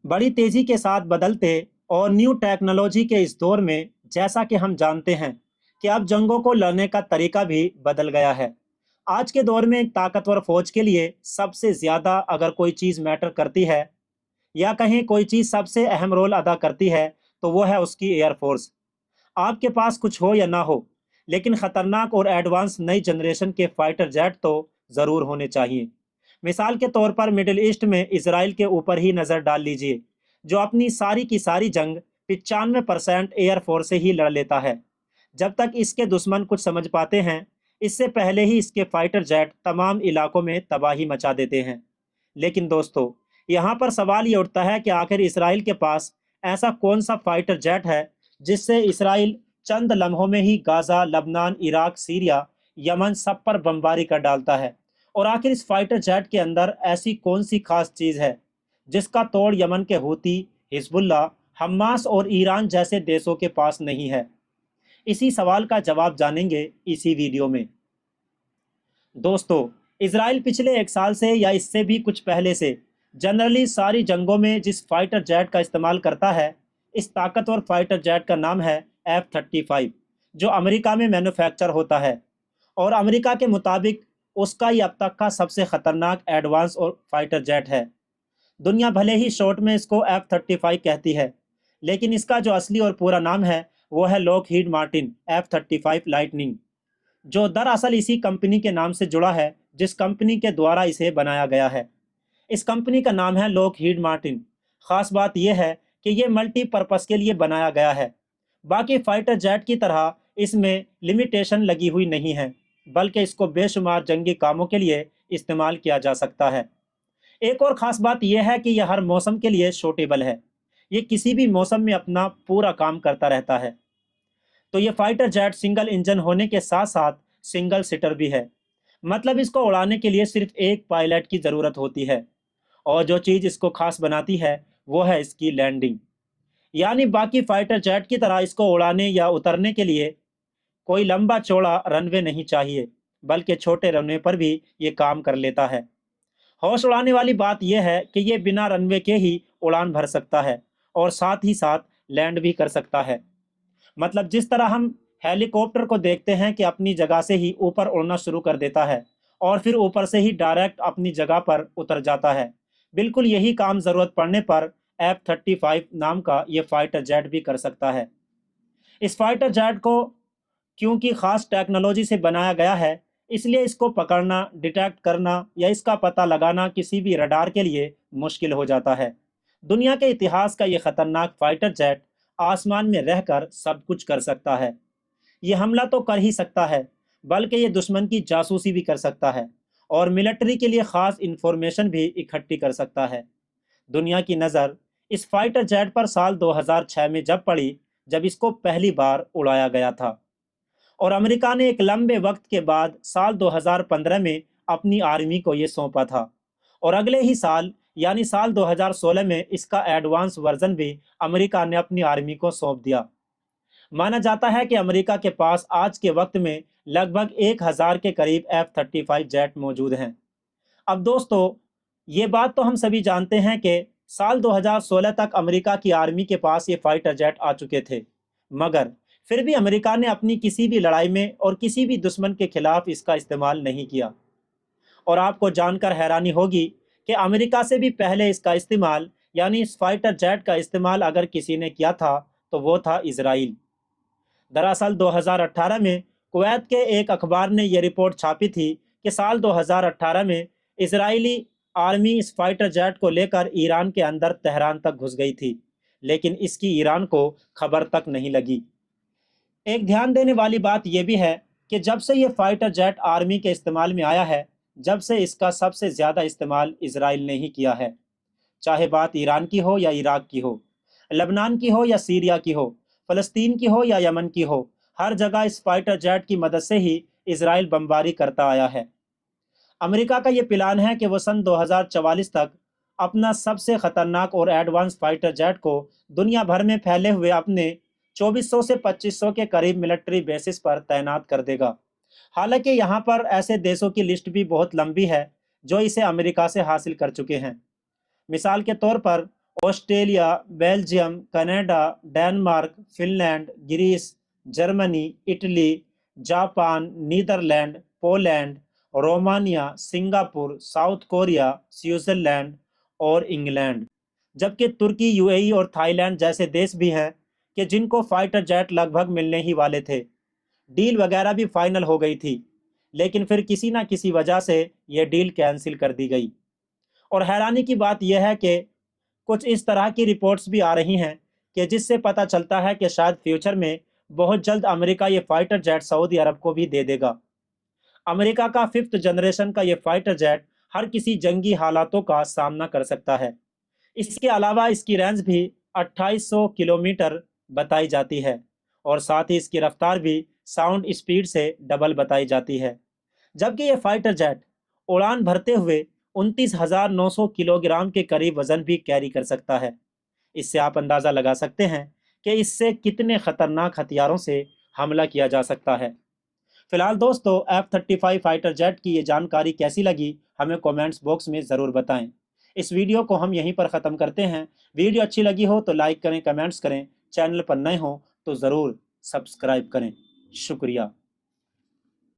बड़ी तेजी के साथ बदलते और न्यू टेक्नोलॉजी के इस दौर में जैसा कि हम जानते हैं कि अब जंगों को लड़ने का तरीका भी बदल गया है। आज के दौर में एक ताकतवर फौज के लिए सबसे ज्यादा अगर कोई चीज मैटर करती है या कहीं कोई चीज सबसे अहम रोल अदा करती है तो वो है उसकी एयरफोर्स। आपके पास कुछ हो या ना हो, लेकिन खतरनाक और एडवांस नई जनरेशन के फाइटर जेट तो जरूर होने चाहिए। मिसाल के तौर पर मिडिल ईस्ट में इसराइल के ऊपर ही नजर डाल लीजिए, जो अपनी सारी की सारी जंग 95% एयरफोर्स से ही लड़ लेता है। जब तक इसके दुश्मन कुछ समझ पाते हैं, इससे पहले ही इसके फाइटर जेट तमाम इलाकों में तबाही मचा देते हैं। लेकिन दोस्तों, यहाँ पर सवाल ये उठता है कि आखिर इसराइल के पास ऐसा कौन सा फाइटर जेट है जिससे इसराइल चंद लम्हों में ही गाजा, लबनान, इराक, सीरिया, यमन सब पर बमबारी कर डालता है। और आखिर इस फाइटर जेट के अंदर ऐसी कौन सी खास चीज है जिसका तोड़ यमन के हूती, हिजबुल्ला, हमास और ईरान जैसे देशों के पास नहीं है? इसी सवाल का जवाब जानेंगे इसी वीडियो में। दोस्तों, इसराइल पिछले एक साल से या इससे भी कुछ पहले से जनरली सारी जंगों में जिस फाइटर जेट का इस्तेमाल करता है, इस ताकतवर फाइटर जेट का नाम है F-35, जो अमेरिका में मैन्युफैक्चर होता है। और अमेरिका के मुताबिक उसका ही अब तक का सबसे खतरनाक एडवांस और फाइटर जेट है। दुनिया भले ही शॉर्ट में इसको F-35 कहती है, लेकिन इसका जो असली और पूरा नाम है वो है लॉकहीड मार्टिन F-35 लाइटनिंग, जो दरअसल इसी कंपनी के नाम से जुड़ा है जिस कंपनी के द्वारा इसे बनाया गया है। इस कंपनी का नाम है लॉकहीड मार्टिन। खास बात यह है कि यह मल्टीपर्पस के लिए बनाया गया है। बाकी फाइटर जेट की तरह इसमें लिमिटेशन लगी हुई नहीं है, बल्कि इसको बेशुमार जंगी कामों के लिए इस्तेमाल किया जा सकता है। एक और ख़ास बात यह है कि यह हर मौसम के लिए शूटेबल है। ये किसी भी मौसम में अपना पूरा काम करता रहता है। तो ये फाइटर जेट सिंगल इंजन होने के साथ साथ सिंगल सीटर भी है। मतलब इसको उड़ाने के लिए सिर्फ एक पायलट की ज़रूरत होती है। और जो चीज़ इसको खास बनाती है वो है इसकी लैंडिंग। यानी बाकी फाइटर जेट की तरह इसको उड़ाने या उतरने के लिए कोई लंबा चौड़ा रनवे नहीं चाहिए, बल्कि छोटे रनवे पर भी ये काम कर लेता है। हौस उड़ाने वाली बात यह है कि ये बिना रनवे के ही उड़ान भर सकता है और साथ ही साथ लैंड भी कर सकता है। मतलब जिस तरह हम हेलीकॉप्टर को देखते हैं कि अपनी जगह से ही ऊपर उड़ना शुरू कर देता है और फिर ऊपर से ही डायरेक्ट अपनी जगह पर उतर जाता है, बिल्कुल यही काम ज़रूरत पड़ने पर F-35 नाम का ये फाइटर जेट भी कर सकता है। इस फाइटर जेट को क्योंकि ख़ास टेक्नोलॉजी से बनाया गया है, इसलिए इसको पकड़ना, डिटेक्ट करना या इसका पता लगाना किसी भी रडार के लिए मुश्किल हो जाता है। दुनिया के इतिहास का ये खतरनाक फाइटर जेट आसमान में रहकर सब कुछ कर सकता है। ये हमला तो कर ही सकता है, बल्कि ये दुश्मन की जासूसी भी कर सकता है और मिलिट्री के लिए ख़ास इंफॉर्मेशन भी इकट्ठी कर सकता है। दुनिया की नज़र इस फाइटर जेट पर साल 2006 में जब पड़ी, जब इसको पहली बार उड़ाया गया था। और अमेरिका ने एक लंबे वक्त के बाद साल 2015 में अपनी आर्मी को ये सौंपा था। और अगले ही साल यानी साल 2016 में इसका एडवांस वर्जन भी अमेरिका ने अपनी आर्मी को सौंप दिया। माना जाता है कि अमेरिका के पास आज के वक्त में लगभग 1000 के करीब F-35 जेट मौजूद हैं। अब दोस्तों, ये बात तो हम सभी जानते हैं कि साल 2016 तक अमेरिका की आर्मी के पास ये फाइटर जेट आ चुके थे, मगर फिर भी अमेरिका ने अपनी किसी भी लड़ाई में और किसी भी दुश्मन के खिलाफ इसका इस्तेमाल नहीं किया। और आपको जानकर हैरानी होगी कि अमेरिका से भी पहले इसका इस्तेमाल यानी इस फाइटर जेट का इस्तेमाल अगर किसी ने किया था तो वो था इसराइल। दरअसल 2018 में कुवैत के एक अखबार ने यह रिपोर्ट छापी थी कि साल 2018 में इसराइली आर्मी इस फाइटर जेट को लेकर ईरान के अंदर तेहरान तक घुस गई थी, लेकिन इसकी ईरान को खबर तक नहीं लगी। एक ध्यान देने वाली बात यह भी है कि जब से ये फाइटर जेट आर्मी के इस्तेमाल में आया है, जब से इसका सबसे ज़्यादा इस्तेमाल इसराइल ने ही किया है। चाहे बात ईरान की हो या इराक की हो, लबनान की हो या सीरिया की हो, फ़लस्तीन की हो या यमन की हो, हर जगह इस फाइटर जेट की मदद से ही इसराइल बमबारी करता आया है। अमेरिका का ये प्लान है कि वो सन 2044 तक अपना सबसे खतरनाक और एडवांस फाइटर जेट को दुनिया भर में फैले हुए अपने 2400 से 2500 के करीब मिलिट्री बेसिस पर तैनात कर देगा। हालांकि यहाँ पर ऐसे देशों की लिस्ट भी बहुत लंबी है जो इसे अमेरिका से हासिल कर चुके हैं। मिसाल के तौर पर Australia, Belgium, Canada, Denmark, Finland, Greece, Germany, Italy, Japan, Netherland, Poland, Romania, Singapore, South Korea, Switzerland और इंग्लैंड। जबकि तुर्की, यूएई और थाईलैंड जैसे देश भी हैं कि जिनको फाइटर जेट लगभग मिलने ही वाले थे। डील वगैरह भी फाइनल हो गई थी, लेकिन फिर किसी ना किसी वजह से यह डील कैंसिल कर दी गई। और हैरानी की बात यह है कि कुछ इस तरह की रिपोर्ट्स भी आ रही हैं कि जिससे पता चलता है कि शायद फ्यूचर में बहुत जल्द अमेरिका ये फाइटर जेट सऊदी अरब को भी दे देगा। अमेरिका का 5th जनरेशन का ये फाइटर जेट हर किसी जंगी हालातों का सामना कर सकता है। इसके अलावा इसकी रेंज भी 2800 किलोमीटर बताई जाती है और साथ ही इसकी रफ्तार भी साउंड स्पीड से डबल बताई जाती है। जबकि ये फाइटर जेट उड़ान भरते हुए 29,900 किलोग्राम के करीब वजन भी कैरी कर सकता है। इससे आप अंदाजा लगा सकते हैं कि इससे कितने खतरनाक हथियारों से हमला किया जा सकता है। फिलहाल दोस्तों, F-35 फाइटर जेट की ये जानकारी कैसी लगी हमें कमेंट्स बॉक्स में ज़रूर बताएं। इस वीडियो को हम यहीं पर ख़त्म करते हैं। वीडियो अच्छी लगी हो तो लाइक करें, कमेंट्स करें, चैनल पर नए हो तो ज़रूर सब्सक्राइब करें। शुक्रिया।